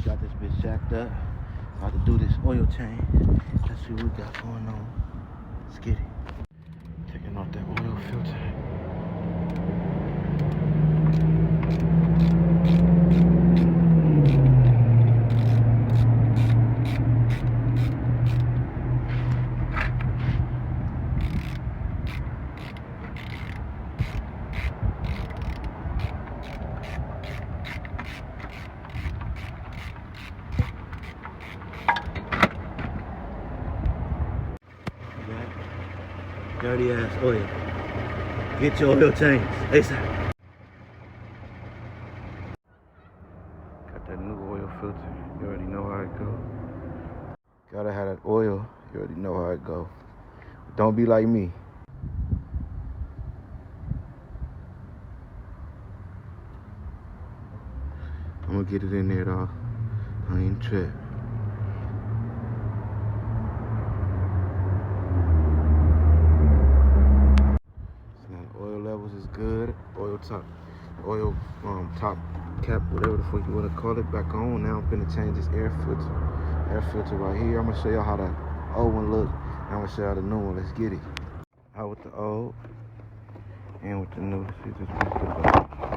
Got this bitch jacked up. About to do this oil change. Let's see what we got going on. Let's get it. Taking off that oil filter. Dirty ass oil. Get your oil changed ASAP. Got that new oil filter. You already know how it go. Gotta have that oil. You already know how it go. Don't be like me. I'm gonna get it in there though. I ain't trip. Oil levels is good. Oil top top cap, whatever the fuck you wanna call it, back on. Now I'm finna change this air filter right here. I'm gonna show y'all how the old one look. I'm gonna show y'all the new one. Let's get it. Out with the old and with the new. See this